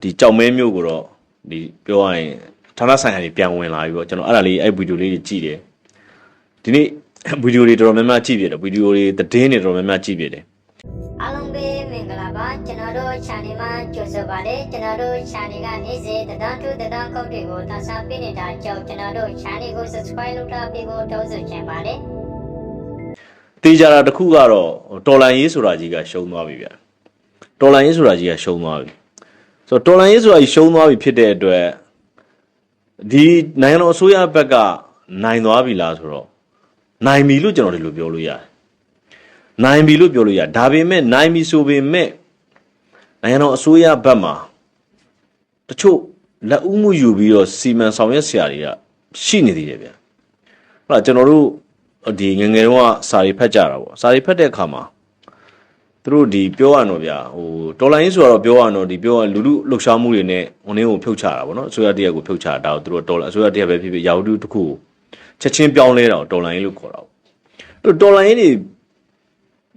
ဒီကြောက်မဲမျိုးကိုတော့ဒီပြောရရင်ဌာနဆိုင်ရာတွေပြန်ဝင်လာပြီပေါ့ကျွန်တော်အဲ့ဒါလေးအဲ့ဗီဒီယိုလေးတွေကြည့်တယ်ဒီနေ့ဗီဒီယိုတွေတော်တော်များများကြည့်ပြတယ်ဗီဒီယိုတွေသတင်းတွေတော်တော်များများကြည့်ပြတယ်အားလုံးပဲမင်္ဂလာပါကျွန်တော်တို့ channel မှာကြိုဆိုပါတယ်ကျွန်တော်တို့ channel ကနေ့စဉ်တဒန်းထုတ်တွေကိုတင်ဆက်ပေးနေတာကြောင့်ကျွန်တော်တို့ channel ကို subscribe လုပ်ထားပြီးကိုတောင်းဆိုချင်ပါတယ်တေးကြတာတစ်ခုကတော့တော်လန်ရေးဆိုတာကြီးကရှုံးသွားပြီဗျာတော်လန်ရေးဆိုတာကြီးကရှုံးသွားပြီဆိုတော့တော်လန်ရေးဆိုတာကြီးရှုံးသွားပြီဖြစ်တဲ့အတွက်ဒီနိုင်ငံတော်အစိုးရဘက်ကနိုင်သွားပြီလားဆိုတော့နိုင်ပြီလို့ကျွန်တော်ဒီလိုပြောလို့ရတယ်နိုင်ပြီလို့ပြောလို့ရဒါပေမဲ့နိုင်ပြီဆိုပေမဲ့နိုင်ငံတော်အစိုးရဘက်မှာတချို့လက်ဦးမှုယူပြီးတော့စီမံဆောင်ရွက်ဆရာတွေကရှိနေသေးတယ်ဗျာဟုတ်လားကျွန်တော်တို့ဒီငငယ်တုန်းကစာရီဖတ်ကြတာပေါ့စာရီဖတ်တဲ့အခါမှာသူတို့ဒီပြောရတော့ဗျာဟိုတော်လိုင်းဆိုတော့ပြောရတော့ဒီပြောရလူလူလှုပ်ရှားမှုတွေနဲ့ဟိုနည်းကိုဖြုတ်ချတာပေါ့နော်အစိုးရတရက်ကိုဖြုတ်ချတာသူတို့တော်လိုင်းအစိုးရတရက်ပဲဖြစ်ဖြစ်ရာဟုတုတစ်ခုကိုချက်ချင်းပြောင်းလဲတာတော်လိုင်းလို့ခေါ်တာပေါ့အဲ့တော်လိုင်းတွေ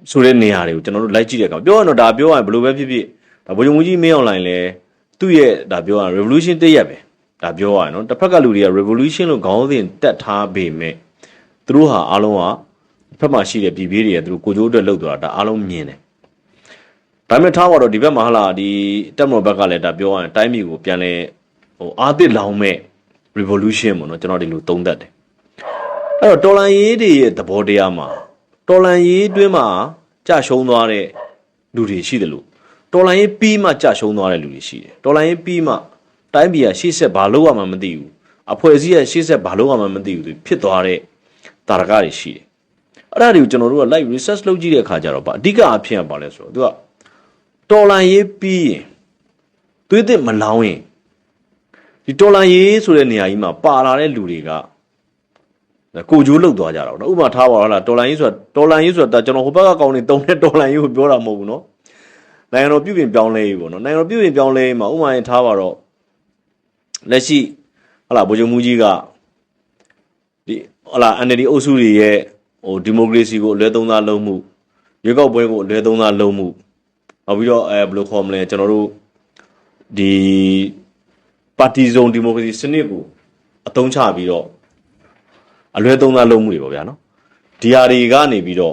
ဆိုတဲ့နေရာတွေကိုကျွန်တော်တို့လိုက်ကြည့်တဲ့အခါပြောရတော့ဒါပြောရရင်ဘယ်လိုပဲဖြစ်ဖြစ်ဒါဗိုလ်ချုပ်မှုကြီးမင်းအောင်လှိုင်လဲသူ့ရဲ့ဒါပြောရရင် revolution တရက်ပဲဒါပြောရရင်နော်တစ်ဖက်ကလူတွေက revolution လို့ခေါင်းစဉ်တက်ထားပေမဲ့သူတို့ဟာအားလုံးကဖက်မှာရှိတဲ့ပြည်ပြည်တွေကသူတို့ကိုကြိုးအတွက်လှုပ်သွားတာဒါအားလုံးမြင်တယ်ဒါပေမဲ့ထားတော့ဒီဘက်မှာဟလာဒီတက်မတော်ဘက်ကလည်းဒါပြောရရင်တိုင်းပြည်ကိုပြန်လဲဟိုအာသစ်လောင်မဲ့ revolution ပေါ့နော်ကျွန်တော်ဒီလိုသုံးသပ်တယ်အဲ့တော့တော်လန်ရေးတွေရဲ့သဘောတရားမှာတော်လန်ရေးတွင်းမှာကြာရှုံးသွားတဲ့လူတွေရှိတယ်လို့တော်လန်ရေးပြီးမှကြာရှုံးသွားတဲ့လူတွေရှိတယ်တော်လန်ရေးပြီးမှတိုင်းပြည်ကရှေ့ဆက်ဘာလို့ရမှမသိဘူးအဖွဲ့အစည်းကရှေ့ဆက်ဘာလို့ရမှမသိဘူးသူဖြစ်သွားတဲ့တာရကတွေရှိတယ်အဲ့ဒါတွေကိုကျွန်တော်တို့က live research လုပ်ကြည့်တဲ့အခါကျတော့ဗာအဓိကအဖြစ်ကပါလဲဆိုတော့သူကတော်လန်ရေးပြီးရင်သွေးသစ်မလောင်းရင်ဒီတော်လန်ရေးဆိုတဲ့နေရာကြီးမှာပါလာတဲ့လူတွေကကိုကြိုးလှုပ်သွားကြတာနော်ဥပမာထားပါတော့လားတော်လန်ရေးဆိုတာကျွန်တော်ဟိုဘက်ကကောင်းနေတုံးတဲ့တော်လန်ရေးကိုပြောတာမဟုတ်ဘူးနော်နိုင်ငံတော်ပြုပြင်ပြောင်းလဲရေးပေါ့နော်နိုင်ငံတော်ပြုပြင်ပြောင်းလဲရေးမှာဥပမာရင်ထားပါတော့လက်ရှိဟလာဗိုလ်ချုပ်မှုကြီးကဒီဟလာ NLD အုပ်စုတွေရဲ့ဟိုဒီမိုကရေစီကိုအလွဲသုံးစားလုပ်မှုရွေးကောက်ပွဲကိုအလွဲသုံးစားလုပ်မှုနောက်ပြီးတော့ဘယ်လိုခေါ်မလဲကျွန်တော်တို့ဒီပါတီစုံဒီမိုကရေစီစနစ်ကိုအသုံးချပြီးတော့အလွဲသုံးစားလုပ်မှုတွေပေါ့ဗျာနော်ဒီဟာတွေကနေပြီးတော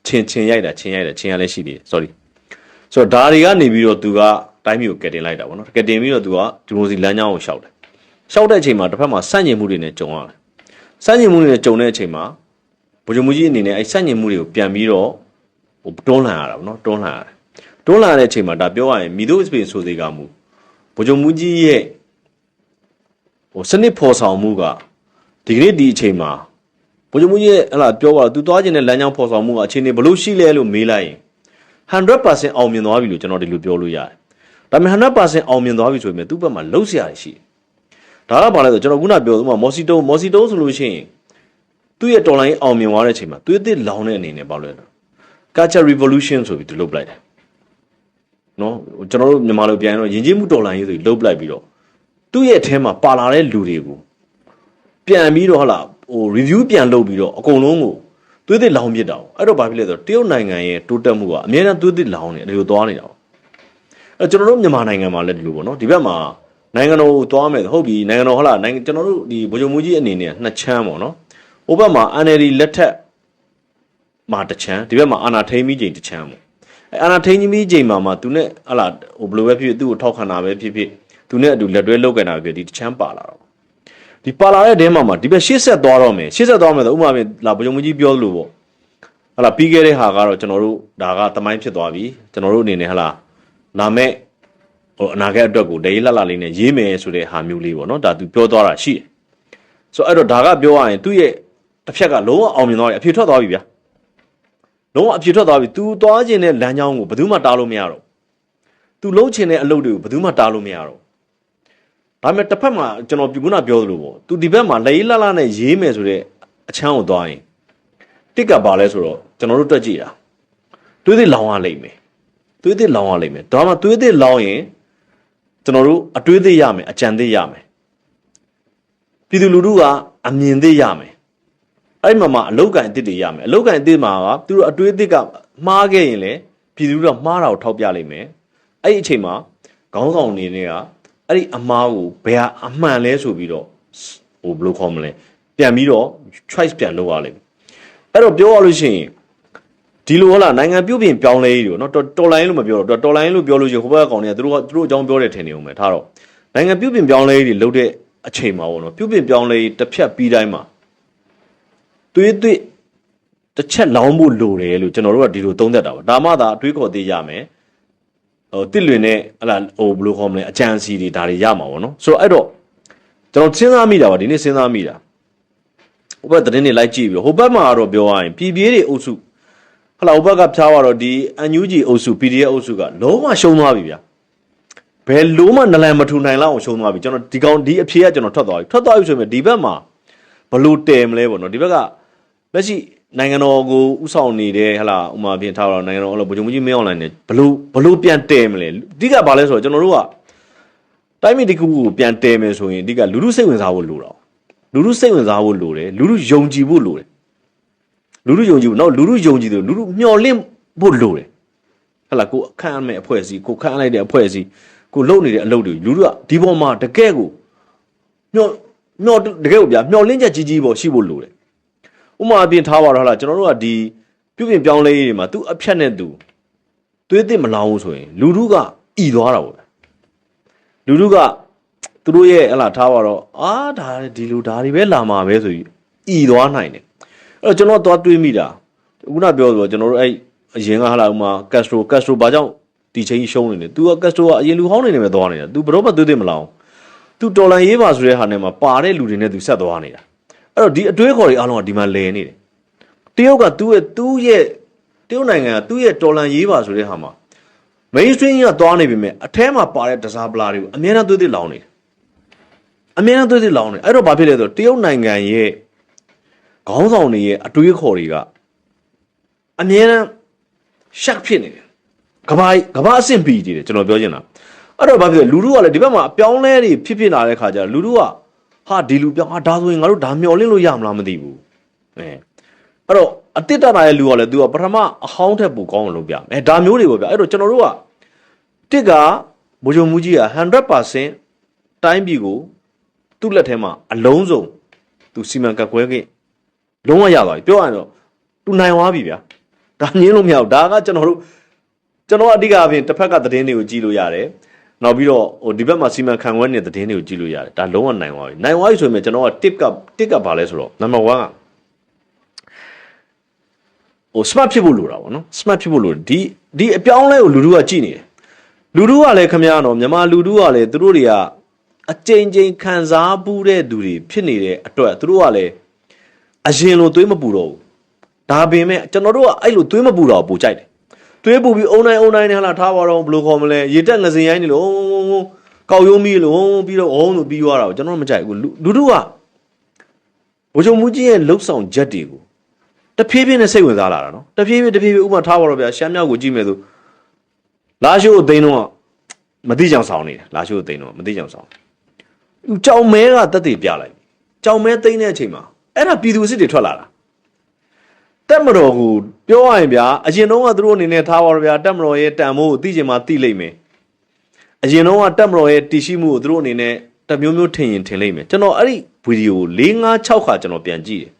့ချင်းရိုက်တာချင်းရလည်းရှိသေးတယ် sorry ဆိုတော့ဒါတွေကနေပြီးတော့သူကတိုင်းမျိုးကိုကက်တင်လိုက်တာပေါ့နော်ကက်တင်ပြီးတော့သူကဒီမိုကရေစီလမ်းကြောင်းကိုရှောက်တယ်ရှောက်တဲ့အချိန်မှာတစ်ဖက်မှာစန့်ကျင်မှုတွေနဲ့ကြုံရတယ်စန့်ကျင်မှုတွေနဲ့ကြုံတဲ့အချိန်မှာဗိုလ်ချုပ်မှုကြီးအနေနဲ့အဲ့စန့်ကျင်မှုတွေကိုပြန်ပြီးတော့ဟိုတွန်းလှန်ရတာပေါ့နော်တွန်းလှန်ရတဲ့အချိန်မှာဒါပြောရရင်မိတို့စပင်ဆိုသေးကမူဗိုလ်ချုပ်မှုကြီးရဲ့ဟိုစနစ်ဖော်ဆောင်မှုကဒီကနေ့ဒီအချိန်မှာဗိုလ်ချုပ်မှုကြီးရဲ့ဟလာပြောပါတော့သူသွားခြင်းတဲ့လမ်းကြောင်းဖော်ဆောင်မှုကအခြေအနေဘလို့ရှိလဲလို့မေးလိုက်ရင် 100% အောင်မြင်သွားပြီလို့ကျွန်တော်ဒီလိုပြောလို့ရတယ်။ဒါပေမဲ့ 100% အောင်မြင်သွားပြီဆိုပေမဲ့သူ့ဘက်မှာလှုပ်ရှားရရှိတယ်။ဒါကဘာလဲဆိုကျွန်တော်ခုနပြောဥပမာမော်စီတုံးဆိုလို့ရှိရင်သူ့ရဲ့တော်လိုင်းအောင်မြင်သွားတဲ့အချိန်မှာသွေးသစ်လောင်တဲ့အနေနဲ့ပေါ့လဲ။ Culture Revolution ဆိုပြီးသူလုပ်လိုက်တယ်။နော်ကျွန်တော်တို့မြန်မာလိုပြန်ရင်တော့ယဉ်ကျေးမှုတော်လိုင်းရေးဆိုပြီးလုပ်လိုက်ပြီးတော့သူ့ရဲ့အထဲမှာပါလာတဲ့လူတွေကိုပြန်ပြီးတော့ဟလာဟို review ပြန်လုပ်ပြီးတော့အကုန်လုံးကိုသွေးသစ်လောင်ပြစ်တာ။အဲ့တော့ဘာဖြစ်လဲဆိုတော့တရုတ်နိုင်ငံရဲ့တိုးတက်မှုကအများနဲ့သွေးသစ်လောင်နေတယ်လို့သွားနေတာပေါ့။အဲ့ကျွန်တော်တို့မြန်မာနိုင်ငံမှာလည်းဒီလိုပေါ့နော်ဒီဘက်မှာနိုင်ငံတော်ကိုသွားမယ်ဟုတ်ပြီနိုင်ငံတော်ဟလာနိုင်ငံကျွန်တော်တို့ဒီဗိုလ်ချုပ်မှုကြီးအနေနဲ့နှစ်ချမ်းပေါ့နော်။ဟိုဘက်မှာ NLD လက်ထက်မှာတစ်ချမ်းဒီဘက်မှာအာဏာထိန်းပြီးချိန်တစ်ချမ်းပေါ့။အဲ့အာဏာထိန်းပြီးချိန်မှာသူနဲ့ဟလာဟိုဘယ်လိုပဲဖြစ်ဖြစ်သူ့ကိုထောက်ခံတာပဲဖြစ်ဖြစ်သူနဲ့အတူလက်တွဲလုပ်ကန်တာပဲဖြစ်ဒီတစ်ချမ်းပါလာတော့ဒီပါလာတဲ့တဲမှာဒီဘက်ရှေ့ဆက်သွားတော့မယ်ဆိုဥပမာလာဗိုလ်ချုပ်မှုကြီးပြောလို့ပေါ့ဟလာပြီးခဲ့တဲ့ဟာကတော့ကျွန်တော်တို့ဒါကသမိုင်းဖြစ်သွားပြီကျွန်တော်တို့အနေနဲ့ဟလာလာမဲ့ဟိုအနာဂတ်အတွက်ကိုတရေလှလှလေးနဲ့ရေးမယ်ဆိုတဲ့ဟာမျိုးလေးပေါ့နော်ဒါသူပြောသွားတာရှိတယ်ဆိုတော့အဲ့တော့ဒါကပြောရရင်သူ့ရဲ့တစ်ဖြက်ကလုံးဝအောင်မြင်သွားပြီအဖြေထွက်သွားပြီဗျာလုံးဝအဖြေထွက်သွားပြီ तू သွားခြင်းတဲ့လမ်းကြောင်းကိုဘယ်သူမှတားလို့မရတော့ तू လုံးချင်တဲ့အလုပ်တွေကိုဘယ်သူမှတားလို့မရတော့ဒါပေမဲ့တစ်ဖက်မှာကျွန်တော်ခုနပြောသလိုပေါ့ तू ဒီဘက်မှာလက်ရေးလှလှနဲ့ရေးမယ်ဆိုတဲ့အချမ်းကိုသွားရင်တစ်ကပါလဲဆိုတော့ကျွန်တော်တို့တွက်ကြည့်တာသွေးသစ်လောင်ရလိမ့်မယ်ဒါမှသွေးသစ်လောင်ရင်ကျွန်တော်တို့အတွေးသစ်ရမယ်အကြံသစ်ရမယ်ပြည်သူလူထုကအမြင်သစ်ရမယ်အဲ့မှာအလောက်ကန်အသစ်တွေရမယ်အလောက်ကန်အသစ်မှာကသူတို့အတွေးသစ်ကမှားခဲ့ရင်လေပြည်သူလူထုကမှားတာကိုထောက်ပြလိမ့်မယ်အဲ့ဒီအချိန်မှာ ခေါင်းဆောင်နေနဲ့ကအဲ့ဒီအမားကိုဘယ်ဟာအမှန်လဲဆိုပြီးတော့ဟိုဘယ်လိုခေါ်မလဲပြန်ပြီးတော့ choice ပြန်လုပ်ရလိမ့်မယ်အဲ့တော့ပြောရလို့ရှိရင်ဒီလိုဟုတ်လားနိုင်ငံပြုတ်ပြင်ပြောင်းလဲကြီးတွေနော်တော်လိုင်းလို့မပြောတော့တော်လိုင်းလို့ပြောလို့ရှိရင်ဟိုဘက်ကကောင်တွေကသူတို့အကြောင်းပြောတယ်ထင်နေအောင်ပဲထားတော့နိုင်ငံပြုတ်ပြင်ပြောင်းလဲကြီးတွေလုပ်တဲ့အချိန်မှာပေါ့နော်ပြုတ်ပြင်ပြောင်းလဲတစ်ဖြတ်ပြီးတိုင်းမှာသွေးတစ်ချက်လောင်းဖို့လိုတယ်လို့ကျွန်တော်တို့ကဒီလိုသုံးသပ်တာပါဒါမှသာအတွေးခေါ်သေးရမယ်ဟိုတစ်လွင်နဲ့ဟလာဟိုဘယ်လိုခေါ်မလဲအကြံစီတွေဒါတွေရမှာပေါ့နော်ဆိုတော့အဲ့တော့ကျွန်တော်စဉ်းစားမိတာပါဒီနေ့စဉ်းစားမိတာဟိုဘက်သတင်းတွေလိုက်ကြည့်ပြီးဟိုဘက်မှာတော့ပြောရရင်ပြည်ပြေးတွေအုပ်စုဟလာဟိုဘက်ကဖျားသွားတော့ဒီ NUG အုပ်စု PDF အုပ်စုကလုံးဝရှုံးသွားပြီဗျာဘယ်လုံးမနလန်မထူနိုင်လောက်အောင်ရှုံးသွားပြီကျွန်တော်ဒီအဖြေကကျွန်တော်ထွက်သွားပြီဆိုရင်ဒီဘက်မှာဘလို့တယ်မလဲပေါ့နော်ဒီဘက်ကလက်ရှိနိုင်ငံတော်ကိုဥဆောင်နေတဲ့ဟလာဥမာပြင်ထားတော့နိုင်ငံတော်အဲ့လိုဗိုလ်ချုပ်ကြီးမင်းအောင်လှိုင်နေဘလို့ပြန်တယ်မလဲအဓိကဘာလဲဆိုတော့ကျွန်တော်တို့ကတိုင်းပြည်တစ်ခုကိုပြန်တယ်မယ်ဆိုရင်အဓိကလူထုစိတ်ဝင်စားဖို့လိုတာလူထုစိတ်ဝင်စားဖို့လိုတယ်လူထုယုံကြည်ဖို့လိုတယ်လူထုယုံကြည်ဖို့နောက်လူထုယုံကြည်တယ်လူထုမျှော်လင့်ဖို့လိုတယ်ဟလာကိုအခန့်အမဲ့အဖွဲ့အစည်းကိုခန့်လိုက်တဲ့အဖွဲ့အစည်းကိုလုပ်နေတဲ့အလုပ်တွေလူထုကဒီပေါ်မှာတကယ်ကိုမျှော်တကယ်ကိုဗျာမျှော်လင့်ချက်ကြီးပေါ်ရှိဖို့လိုတယ်ဥမာအပြင်ထားပါတော့ဟလာကျွန်တော်တို့ကဒီပြုပြင်ပြောင်းလဲရေးတွေမှာသူအဖြတ်နဲ့သူသွေးသစ်မလောင်းဘူးဆိုရင်လူထုကဤသွားတာပေါ့လူထုကသူတို့ရဲ့ဟလာထားပါတော့ဒါဒီလူဒါတွေပဲလာမှာပဲဆိုပြီးဤသွားနိုင်တယ်အဲ့တော့ကျွန်တော်သွားတွေးမိတာခုနပြောဆိုကျွန်တော်တို့အဲ့အရင်ကဟလာဥမာကက်စထရိုဘာကြောင့်ဒီချိန်ရှုံးနေတယ်သူကကက်စထရိုကအရင်လူဟောင်းနေနေပဲသွားနေတာသူဘယ်တော့မှသွေးသစ်မလောင်းသူတော်လန်ရေးပါဆိုတဲ့ဟာနဲ့မှာပါတဲ့လူတွေနဲ့သူဆက်သွားနေတာအဲ့တော့ဒီအတွေးခေါ်တွေအားလုံးကဒီမှာလဲနေတယ်တရုတ်ကသူ့ရဲ့တရုတ်နိုင်ငံကသူ့ရဲ့တော်လန်ရေးပါဆိုတဲ့ဟာမှာ mainstream ကသွားနေပြီမဲ့အထဲမှာပါတဲ့ဒစားပလာတွေကိုအများအားသွေးသစ်လောင်းနေတယ်အများအားသွေးသစ်လောင်းနေအဲ့တော့ဘာဖြစ်လဲဆိုတော့တရုတ်နိုင်ငံရဲ့ခေါင်းဆောင်တွေရဲ့အတွေးခေါ်တွေကအများအားရှက်ဖြစ်နေတယ်ကဘာအဆင့်ပြီးတယ်ကျွန်တော်ပြောချင်တာအဲ့တော့ဘာဖြစ်လဲလူထုကလည်းဒီဘက်မှာအပြောင်းလဲတွေဖြစ်လာတဲ့ခါကျတော့လူထုကဟာဒီလူပြောင်းဒါဆိုရင်ငါတို့ဒါမျောလင့်လို့ရမလားမသိဘူးအဲ့တော့အတစ်တနာရဲ့လူကလည်းသူကပထမအဟောင်းထက်ပိုကောင်းအောင်လုပ်ပြမယ်ဒါမျိုးတွေပေါ့ဗျအဲ့တော့ကျွန်တော်တို့ကတစ်ကဗိုလ်ချုပ်မှုကြီးက 100% တိုင်းပြည်ကိုသူ့လက်ထဲမှာအလုံးစုံသူစီမံကပ်ကွဲခဲ့လုံးဝရသွားပြီပြောရရင်တော့သူနိုင်သွားပြီဗျာဒါငင်းလို့မရဘူးဒါကကျွန်တော်အဓိကအပြင်တစ်ဖက်ကသတင်းတွေကိုကြည့်လို့ရတယ်နောက်ပြီးတော့ဟိုဒီဘက်မှာစီမံခန့်ခွဲနေတဲ့သတင်းတွေကိုကြည့်လို့ရတယ်ဒါလုံးဝနိုင်သွားပြီနိုင်သွားပြီဆိုရင်ကျွန်တော်ကတစ်ကဘာလဲဆိုတော့ number 1ကဟို smart ဖြစ်ဖို့လိုတာပေါ့နော် smart ဖြစ်ဖို့လိုဒီအပြောင်းလဲကိုလူထုကကြည့်နေတယ်လူထုကလည်းခမရတော့မြန်မာလူထုကလည်းသူတို့တွေကအကြိမ်ကြိမ်ခံစားပူးတဲ့သူတွေဖြစ်နေတဲ့အတွက်သူတို့ကလည်းအရင်လိုသွေးမပူတော့ဘူးဒါပေမဲ့ကျွန်တော်တို့ကအဲ့လိုသွေးမပူတော့ပိုကြိုက်တယ်သွေးပူပြီးအုံတိုင်းနဲ့ဟလာထားပါတော့ဘယ်လိုခေါ်မလဲရေတက်ငစင်ရိုင်းနေလို့ကောက်ရုံးမီးလို့ပြီးတော့လို့ပြီးသွားတာကိုကျွန်တော်မကြိုက်ဘူးလူထုကဘိုးချုပ်မှုကြီးရဲ့လှုပ်ဆောင်ချက်တွေကိုတဖြည်းဖြည်းနဲ့စိတ်ဝင်စားလာတာနော်တဖြည်းဖြည်းဥပမာထားပါတော့ဗျာရှမ်းမြောက်ကိုကြည့်မယ်ဆိုလာရှိုးအသိန်းတော့မသိကြအောင်ဆောင်နေတယ်လာရှိုးအသိန်းတော့မသိကြအောင်ဆောင်ကြောင်မဲကတက်တည်ပြလိုက်ကြောင်မဲသိန်းတဲ့အချိန်မှာအဲ့ဒါပြည်သူစစ်တွေထွက်လာတာတက်မတော်ကိုပြောရရင်ဗျာအရင်တော့ကသူတို့အနေနဲ့ထားပါတော့ဗျာတက်မတော်ရဲ့တန်မိုးကိုသိချင်မှသိလိမ့်မယ်အရင်တော့ကတက်မတော်ရဲ့တည်ရှိမှုကိုသူတို့အနေနဲ့တမျိုးထင်ရင်ထင်လိမ့်မယ်ကျွန်တော်အဲ့ဒီဗီဒီယို4-5-6ခါကျွန်တော်ပြန်ကြည့်တယ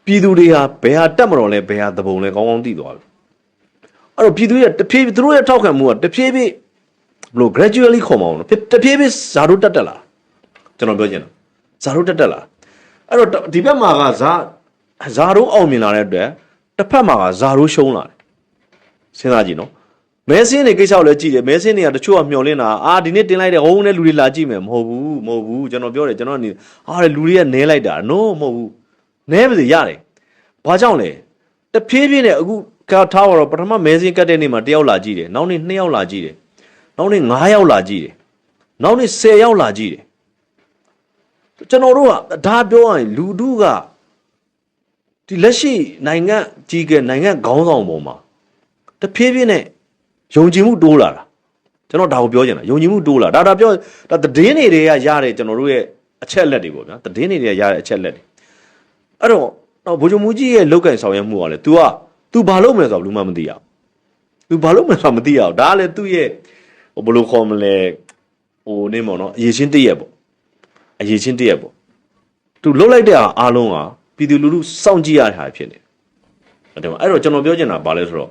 ်ပြည်သူတွေဟာဘယ်ဟာတက်မတော်လဲဘယ်ဟာသဘုံလဲကောင်းကောင်းသိသွားပြီအဲ့တော့ပြည်သူရဲ့တဖြည်းဖြည်းသူတို့ရဲ့ထောက်ခံမှုကတဖြည်းဖြည်းဘလို့ gradually ခေါ်မအောင်နော်တဖြည်းဖြည်းဇာတို့တက်လာကျွန်တော်ပြောချင်တာဇာတို့တက်လာအဲ့တော့ဒီဘက်မှာကဇာတို့အောင်မြင်လာတဲ့အတွက်တစ်ဖက်မှာကဇာတို့ရှုံးလာတယ်စဉ်းစားကြည့်နော်မဲစင်းတွေကိစ္စကိုလည်းကြည့်တယ်မဲစင်းတွေကတချို့ကမျှော်လင့်တာဒီနေ့တင်လိုက်တဲ့ဟိုးနဲ့လူတွေလာကြည့်မယ်မဟုတ်ဘူးကျွန်တော်ပြောတယ်ကျွန်တော်နေလူတွေကနဲလိုက်တာ no မဟုတ်ဘူးနဲပါစေရတယ်ဘာကြောင့်လဲတဖြည်းဖြည်းနဲ့အခုထားပါတော့ပထမမဲစင်းကတ်တဲ့နေ့မှာ1ယောက်လာကြည့်တယ်နောက်နေ့2ယောက်လာကြည့်တယ်နောက်နေ့9ယောက်လာကြည့်တယ်နောက်နေ့10ယောက်လာကြည့်တယ်ကျွန်တော်တို့ကဒါပြောရရင်လူထုကဒီလက်ရှိနိုင်ငံကြီးကနိုင်ငံခေါင်းဆောင်ပေါ်မှာတဖြည်းဖြည်းနဲ့ယုံကြည်မှုတိုးလာတာကျွန်တော်ဒါကိုပြောချင်တာယုံကြည်မှုတိုးလာဒါပြောဒါသတင်းတွေကရတဲ့ကျွန်တော်တို့ရဲ့အချက်လက်တွေပေါ့ဗျာသတင်းတွေကရတဲ့အချက်လက်တွေအဲ့တော့ဗိုလ်ချုပ်မှုကြီးရဲ့လောက်ကင်ဆောင်ရွက်မှုကလည်း तू ဘာလုပ်မယ်ဆိုတာဘယ်သူမှမသိရဘူး तू ဘာလုပ်မယ်ဆိုတာမသိရဘူးဒါကလည်းသူ့ရဲ့ ဘယ်လိုခေါ်မလဲနေမော်နော်အရေးချင်းတရက်ပေါ့အရေးချင်းတရက်ပေါ့သူလှုပ်လိုက်တဲ့အားလုံးကပြည်သူလူထုစောင့်ကြည့်ရတာဖြစ်နေတယ်အဲ့တော့ကျွန်တော်ပြောချင်တာဘာလဲဆိုတော့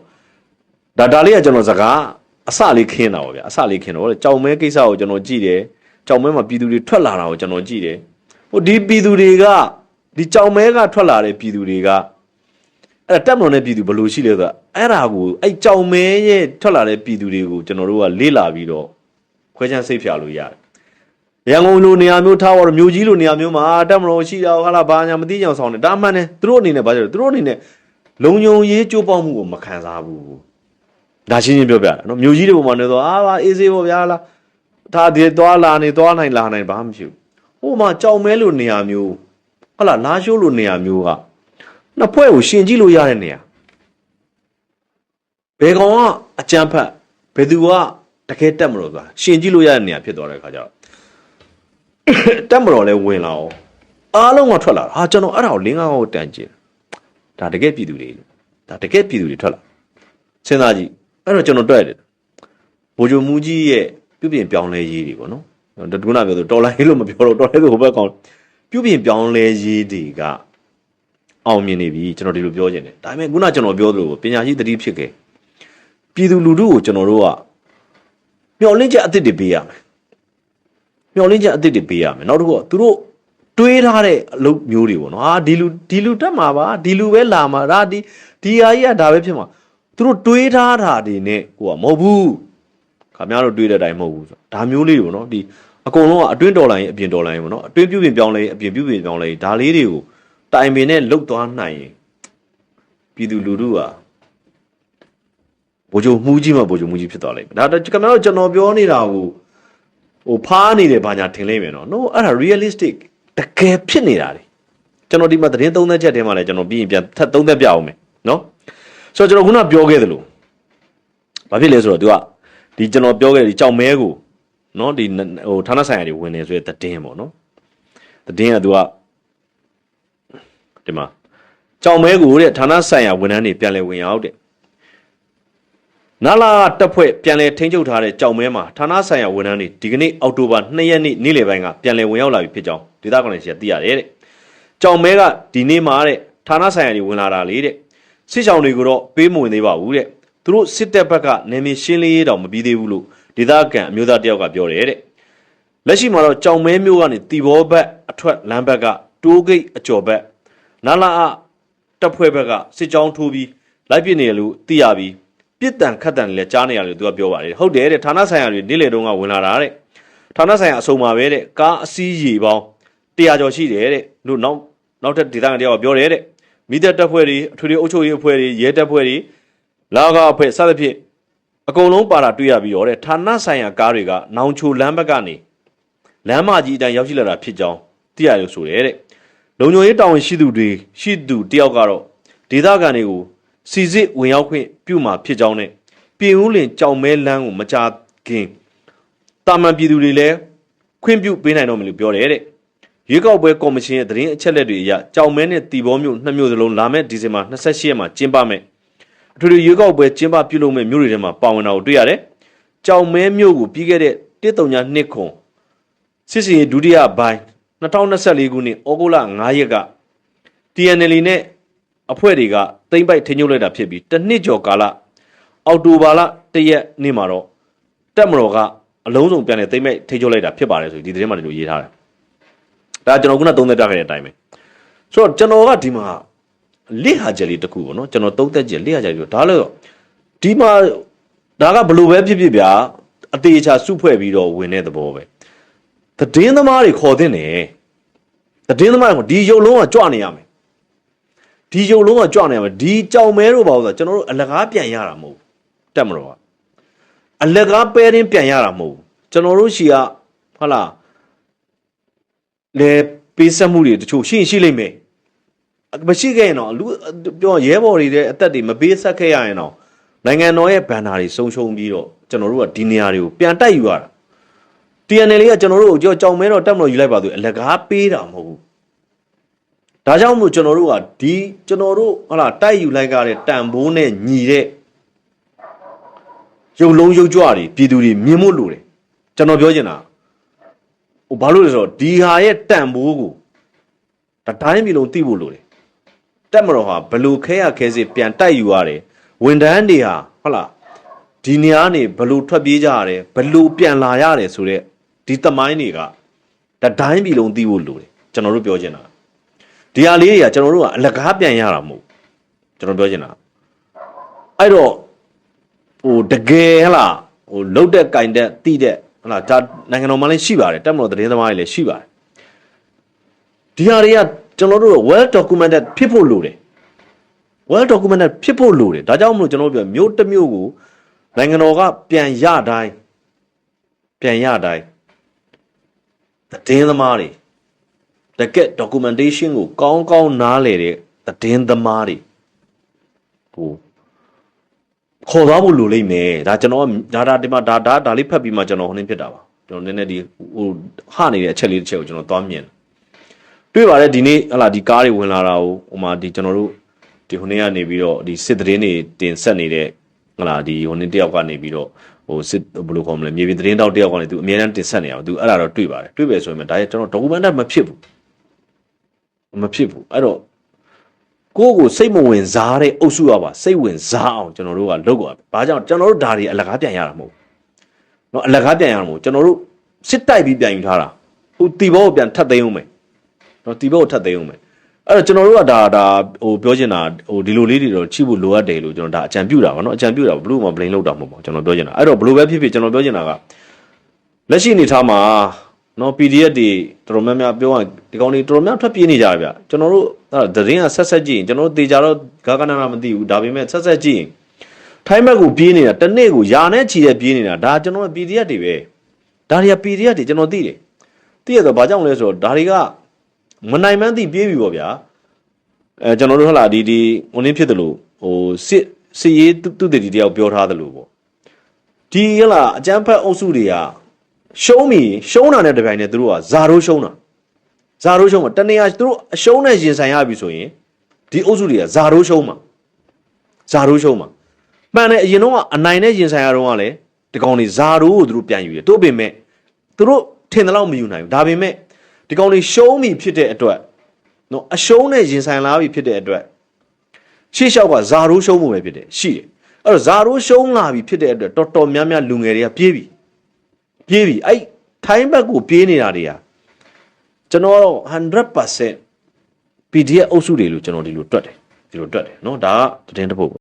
ဒါလေးကကျွန်တော်စကားအစလေးခင်းတာပေါ့ဗျာအစလေးခင်းတော့ကြောင်မဲကိစ္စကိုကျွန်တော်ကြည့်တယ်ကြောင်မဲမှာပြည်သူတွေထွက်လာတာကိုကျွန်တော်ကြည့်တယ်ဒီပြည်သူတွေကဒီကြောင်မဲကထွက်လာတဲ့ပြည်သူတွေကအဲ့တက်မလို့နဲ့ပြည်သူဘယ်လိုရှိလဲဆိုတာအဲ့ဒါကိုအဲ့ကြောင်မဲရဲ့ထွက်လာတဲ့ပြည်သူတွေကိုကျွန်တော်တို့ကလေ့လာပြီးတော့ခွဲခြမ်းစိတ်ဖြာလို့ရတယ်ရန်ကုန်လိုနေရာမျိုးထားတော့မြို့ကြီးလိုနေရာမျိုးမှာတက်မလို့ရှိတာဟာလာဘာညာမသိကြအောင်ဆောင်တယ်ဒါမှန်တယ်သူတို့အနေနဲ့ဘာကြလဲသူတို့အနေနဲ့လုံုံရေးကြိုးပေါက်မှုကိုမခံစားဘူးဒါရှင်းရှင်းပြောပြတာနော်မြို့ကြီးတွေပုံမှာနေတော့အေးစေးပေါ့ဗျာလားဒါဒီသွားလာနေသွားနိုင်လာနိုင်ဘာမှမဖြစ်ဘူးဟိုမှာကြောင်မဲလိုနေရာမျိုးဟုတ်လားလာရှိုးလိုနေရာမျိုးကနှစ်ဖွဲ့ကိုရှင်ကြည့်လို့ရတဲ့နေရာဘယ်ကောင်ကအကြမ်းဖက်ဘယ်သူကတကယ်တက်မလို့ဆိုတာရှင်ကြည့်လို့ရတဲ့နေရာဖြစ်သွားတဲ့အခါကျတော့တက်မလို့လဲဝင်လာအောင်အားလုံးကထွက်လာတာကျွန်တော်အဲ့ဒါကိုလင်းကားကိုတန်ကျင်ဒါတကယ်ပြည်သူတွေဒါတကယ်ပြည်သူတွေထွက်လာစဉ်းစားကြည့်အဲ့တော့ကျွန်တော်တွေ့တယ်ဗိုလ်ချုပ်မူကြီးရဲ့ပြုပြင်ပြောင်းလဲရေးတွေပေါ့နော်ခုနပြောဆိုတော်လိုင်းလို့မပြောတော့တော်လဲဆိုဟိုဘက်ကောင်ပြုပြင်ပြောင်းလဲရေးတွေကအောင်မြင်နေပြီကျွန်တော်ဒီလိုပြောချင်တယ်ဒါပေမဲ့ခုနကျွန်တော်ပြောသလိုပညာရှိသတိဖြစ်ခဲ့ပြည်သူလူထုကိုကျွန်တော်တို့ကမျှော်လင့်ချက်အသစ်တွေပေးရမယ်မျှော်လင့်ချက်အသစ်တွေပေးရမယ်နောက်တစ်ခုကသူတို့တွေးထားတဲ့အလုပ်မျိုးတွေပေါ့နော်ဒီလူတက်မှာပါဒီလူပဲလာမှာဒါဒီဟာကြီးကဒါပဲဖြစ်မှာသူတို့တွေးထားတာတွေနဲ့ကိုကမဟုတ်ဘူးခင်ဗျားတို့တွေးတဲ့အတိုင်းမဟုတ်ဘူးဆိုဒါမျိုးလေးတွေပေါ့နော်ဒီအကုန်လုံးကအတွင်းတော်လိုင်းအပြင်တော်လိုင်းပေါ့နော်အတွင်းပြုပြင်ပြောင်းလဲအပြင်ပြုပြင်ပြောင်းလဲဒါလေးတွေကိုတိုင်ပင်နဲ့လှုပ်သွားနိုင်ရင်ပြည်သူလူထုကဗိုလ်ချုပ်မှုကြီးမှဗိုလ်ချုပ်မှုကြီးဖြစ်သွားလိမ့်မယ်ဒါခင်ဗျားတို့ကျွန်တော်ပြောနေတာကိုဖားနေတယ်ဘာညာထင်လိမ့်မယ်နော် no အဲ့ဒါ realistic တကယ်ဖြစ်နေတာလေကျွန်တော်ဒီမှာသတင်းသုံးသက်ချက်ထဲမှာလည်းကျွန်တော်ပြီးရင်ပြန်ထပ်သုံးသက်ပြအောင်မယ်နော်ဆိုတော့ကျွန်တော်ခုနပြောခဲ့သလိုဘာဖြစ်လဲဆိုတော့ तू ကဒီကျွန်တော်ပြောခဲ့ဒီကြောင်မဲကိုနော်ဒီဌာနဆိုင်ရာတွေဝင်နေဆိုတဲ့သတင်းပေါ့နော်သတင်းက तू ကဒီမှာကြောင်မဲကိုတဲ့ဌာနဆိုင်ရာဝန်ထမ်းတွေပြန်လည်ဝင်ရောက်တဲ့နာလာတပ်ဖွဲ့ပြန်လည်ထိန်းချုပ်ထားတဲ့ကြောင်မဲမှာဌာနဆိုင်ရာဝန်ထမ်းတွေဒီကနေ့အောက်တိုဘာ2ရက်နေ့လယ်ပိုင်းကပြန်လည်ဝင်ရောက်လာပြီဖြစ်ကြောင်းဒေသခံတွေသိရတယ်တဲ့ကြောင်မဲကဒီနေ့မှာတဲ့ဌာနဆိုင်ရာတွေဝင်လာတာလေတဲ့စစ်ဆောင်တွေကိုတော့ပေးမဝင်သေးပါဘူးတဲ့သူတို့စစ်တပ်ဘက်ကနယ်မြေရှင်းလင်းရေးတောင်မပြီးသေးဘူးလို့ဒေသခံအမျိုးသားတယောက်ကပြောတယ်တဲ့လက်ရှိမှာတော့ကြောင်မဲမျိုးကနေတီဘောဘက်အထွက်လမ်းဘက်ကတိုးဂိတ်အကျော်ဘက်နာလာတပ်ဖွဲ့ဘက်ကစစ်ကြောင်းထိုးပြီးလိုက်ပစ်နေရလို့သိရပြီးပြစ်တန်ခတ်တန်လည်းကြားနေရတယ်သူကပြောပါတယ်ဟုတ်တယ်တဲ့ဌာနဆိုင်ရာတွေနေ့လယ်တုန်းကဝင်လာတာတဲ့ဌာနဆိုင်ရာအစုံပါပဲတဲ့ကားအစီးရေပေါင်း100ကျော်ရှိတယ်တဲ့လို့နောက်ထပ်ဒေသခံတယောက်ကပြောတယ်တဲ့မိသက်တပ်ဖွဲ့တွေအထွေထွေအုပ်ချုပ်ရေးအဖွဲ့တွေရဲတပ်ဖွဲ့တွေလာကားအဖွဲ့စသဖြင့်အကုန်လုံးပါတာတွေ့ရပြီးတော့တဲ့ဌာနဆိုင်ရာကားတွေကနောင်ချိုလမ်းဘက်ကနေလမ်းမကြီးအတိုင်းရောက်ရှိလာတာဖြစ်ကြောင်းသိရလို့ဆိုတယ်တဲ့လုံခြုံရေးတာဝန်ရှိသူတယောက်ကတော့ဒေသခံတွေကိုစီစစ်ဝင်ရောက်ခွင့်ပြုမှာဖြစ်ကြောင်းနဲ့ပြင်ဦးလင်ကြောင်မဲလမ်းကိုမကြခင်တာမန်ပြည်သူတွေလည်းခွင့်ပြုပေးနိုင်တော့မယ်လို့ပြောတယ်တဲ့ရွေးကောက်ပွဲကော်မရှင်ရဲ့သတင်းအချက်လက်တွေအရကြောင်မဲနဲ့တီဘောမြို့နှစ်မြို့စလုံးလာမယ့်ဒီဇင်ဘာ28ရက်မှာကျင်းပမယ်အထွေထွေရွေးကောက်ပွဲကျင်းပပြုလုပ်မယ့်မြို့တွေထဲမှာပါဝင်တာကိုတွေ့ရတယ်ကြောင်မဲမြို့ကိုပြီးခဲ့တဲ့132ခွန်စစ်စင်ဒုတိယပိုင်း2024ခုနှစ်ဩဂုတ်လ9ရက်က TNL နဲ့အဖွဲ့တွေကသိမ့်ပိုက်ထိန်းချုပ်လိုက်တာဖြစ်ပြီးတစ်နှစ်ကျော်ကာလအောက်တိုဘာလ1ရက်နေ့မှာတော့တက်မတော်ကအလုံးစုံပြန်လည်သိမ့်ပိုက်ထိန်းချုပ်လိုက်တာဖြစ်ပါတယ်ဆိုဒီသတင်းမှာဒီလိုရေးထားတယ်ဒါကျွန်တော်ခုနသုံးသက်ပြခဲ့တဲ့အတိုင်းပဲဆိုတော့ကျွန်တော်ကဒီမှာလိဟာချက်လေးတစ်ခုပေါ့နော်ကျွန်တော်သုံးသက်ချက်လိဟာချက်လေးဒါလို့ဒီမှာဒါကဘလို့ပဲဖြစ်ဖြစ်ဗျာအသေးချာစုဖွဲ့ပြီးတော့ဝင်တဲ့သဘောပဲသတင်းသမားတွေခေါ်တဲ့နေသတင်းသမားတွေဒီရုပ်လုံးကကြွနေရမယ်ဒီရုပ်လုံးကကြွနေရမယ်ဒီကြောင်မဲတို့ပါဆိုကျွန်တော်တို့အလကားပြန်ရတာမဟုတ်တက်မလို့ကအလကားပဲရင်းပြန်ရတာမဟုတ်ကျွန်တော်တို့ရှီကဟုတ်လားလေပေးဆက်မှုတွေတချို့ရှိလိမ့်မယ်မရှိခဲ့ရင်တော့လူပြောရဲဘော်တွေတဲ့အသက်တွေမပေးဆက်ခဲ့ရရင်တော့နိုင်ငံတော်ရဲ့ဘန်နာတွေဆုံးရှုံးပြီးတော့ကျွန်တော်တို့ကဒီနေရာတွေကိုပြန်တိုက်ယူရတာ TNL ကကျွန်တော်တို့ကိုကြောင်မဲတော့တက်မလို့ယူလိုက်ပါသူအလကားပေးတာမဟုတ်ဘူးဒါကြောင့်မို့ကျွန်တော်တို့ကဒီကျွန်တော်တို့ဟုတ်လားတိုက်ယူလိုက်ကြတဲ့တန်ဖိုးနဲ့ညီတဲ့ ရုပ်လုံးရုပ်ကြွတွေပြည်သူတွေမြင်မို့လို့တယ်ကျွန်တော်ပြောချင်တာဟိုဘာလို့လဲဆိုတော့ဒီဟာရဲ့တန်ဖိုးကိုတတိုင်းပြည်လုံးသိဖို့လို့တယ်တက်မတော်ဟာဘလို့ခဲရခဲစစ်ပြန်တိုက်ယူရတယ်ဝန်တန်းတွေဟာဟုတ်လားဒီနေရာနေဘလို့ထွက်ပြေးကြရတယ်ဘလို့ပြန်လာရတယ်ဆိုတော့ဒီသမိုင်းတွေကတတိုင်းပြည်လုံးသိဖို့လို့တယ်ကျွန်တော်တို့ပြောချင်တာဒီဟာလေးတွေကကျွန်တော်တို့ကအလကားပြန်ရတာမဟုတ်ကျွန်တော်ပြောချင်တာအဲ့တော့ဟိုတကယ်ဟလားဟိုလုတ်တဲ့ကင်တဲ့တိတဲ့ဟလားဒါနိုင်ငံတော်မှလည်းရှိပါတယ်တက်မတော်သတင်းသမားတွေလည်းရှိပါတယ်ဒီဟာတွေကကျွန်တော်တို့ well documented ဖြစ်ဖို့လိုတယ် well documented ဖြစ်ဖို့လိုတယ်ဒါကြောင့်မလို့ကျွန်တော်ပြောမျိုးတစ်မျိုးကိုနိုင်ငံတော်ကပြန်ရတိုင်းသတင်းသမားတွေတကက် documentation ကိုကောင်းကောင်းနားလည်တဲ့သတင်းသမားတွေဟိုခေါ်သွားဖို့လိုလိမ့်မယ်ဒါကျွန်တော်ဒါဒီမှာဒါလေးဖတ်ပြီးမှကျွန်တော်ဟိုနေဖြစ်တာပါကျွန်တော်နည်းနည်းဒီဟိုဟနေတဲ့အချက်လေးတစ်ချက်ကိုကျွန်တော်သွားမြင်တွေ့ပါတယ်ဒီနေ့ဟလာဒီကားတွေဝင်လာတာဟိုမှာဒီကျွန်တော်တို့ဒီဟိုနေ့ကနေပြီးတော့ဒီစစ်သတင်းတွေတင်ဆက်နေတဲ့ဟလာဒီဟိုနေ့တယောက်ကနေပြီးတော့ဟိုစစ်ဘယ်လိုခေါ်မလဲမြေပြင်သတင်းတောက်တယောက်ကနေသူအများအားတင်ဆက်နေအောင်သူအဲ့ဒါတော့တွေ့ပါတယ်တွေ့ပဲဆိုရင်ဒါကျွန်တော် document မဖြစ်ဘူးအဲ့တော့ကိုယ့်ကိုစိတ်မဝင်စားတဲ့အုပ်စုရပါစိတ်ဝင်စားအောင်ကျွန်တော်တို့ကလုပ်ရပါဘာကြောင့်ကျွန်တော်တို့ဒါတွေအလကားပြန်ရတာမဟုတ်เนาะအလကားပြန်ရမှာမဟုတ်ကျွန်တော်တို့စစ်တိုက်ပြီးပြန်ယူထားတာဟိုတီဘောကိုပြန်ထပ်သိမ်းအောင်မယ်เนาะတီဘောကိုထပ်သိမ်းအောင်မယ်အဲ့တော့ကျွန်တော်တို့ကဒါဟိုပြောချင်တာဟိုဒီလိုလေးတွေတော့ချိဖို့လိုအပ်တယ်လို့ကျွန်တော်ဒါအကြံပြုတာပါเนาะအကြံပြုတာဘလို့မှ blame လုပ်တာမဟုတ်ပါကျွန်တော်ပြောချင်တာအဲ့တော့ဘလို့ပဲဖြစ်ဖြစ်ကျွန်တော်ပြောချင်တာကလက်ရှိအနေထားမှာနော် PDF တွေတော်တော်များများပြောရဒီကောင်တွေတော်တော်များထွက်ပြေးနေကြတယ်ဗျကျွန်တော်တို့သတင်းကဆက်ကြည့်ရင်ကျွန်တော်တို့တေချာတော့ဂါကနာနာမသိဘူးဒါပေမဲ့ဆက်ကြည့်ရင်ထိုင်းဘက်ကိုပြေးနေတာတစ်နေ့ကိုယာနဲ့ချီတဲ့ပြေးနေတာဒါကျွန်တော် PDF တွေပဲဒါတွေက PDF တွေကျွန်တော်သိတယ်သိရတော့ဘာကြောင့်လဲဆိုတော့ဒါတွေကမနိုင်မှန်းသိပြေးပြီပေါ့ဗျာကျွန်တော်တို့ဟလာဒီဟိုနည်းဖြစ်တယ်လို့ဟိုစစ်ရေးသူတည်တည်တယောက်ပြောထားတယ်လို့ပေါ့ဒီဟလာအကျန်းဖက်အုပ်စုတွေကရှုံးတာနဲ့တပြိုင်တည်းသူတို့ကဇာရိုးရှုံးမှာတနေရာသူတို့အရှုံးနဲ့ရင်ဆိုင်ရပြီဆိုရင်ဒီအုပ်စုတွေကဇာရိုးရှုံးမှာမှန်တယ်အရင်တော့အနိုင်နဲ့ရင်ဆိုင်ရတော့ကလည်းဒီကောင်တွေဇာရိုးကိုသူတို့ပြန်ယူတယ်တို့ပေမဲ့သူတို့ထင်တယ်လို့မယူနိုင်ဘူးဒါပေမဲ့ဒီကောင်တွေရှုံးပြီဖြစ်တဲ့အတွက်နော်အရှုံးနဲ့ရင်ဆိုင်လာပြီဖြစ်တဲ့အတွက်ရှေ့လျှောက်ကဇာရိုးရှုံးမှုပဲဖြစ်တယ်ရှိတယ်အဲ့တော့ဇာရိုးရှုံးလာပြီဖြစ်တဲ့အတွက်တော်တော်များများလူငယ်တွေကပြေးပြီအဲ့ထိုင်းဘက်ကိုပြေးနေတာတွေကကျွန်တော်တော့ 100% PDF အုပ်စုတွေလို့ကျွန်တော်ဒီလိုတွက်တယ်เนาะဒါကသတင်းတစ်ပုဒ်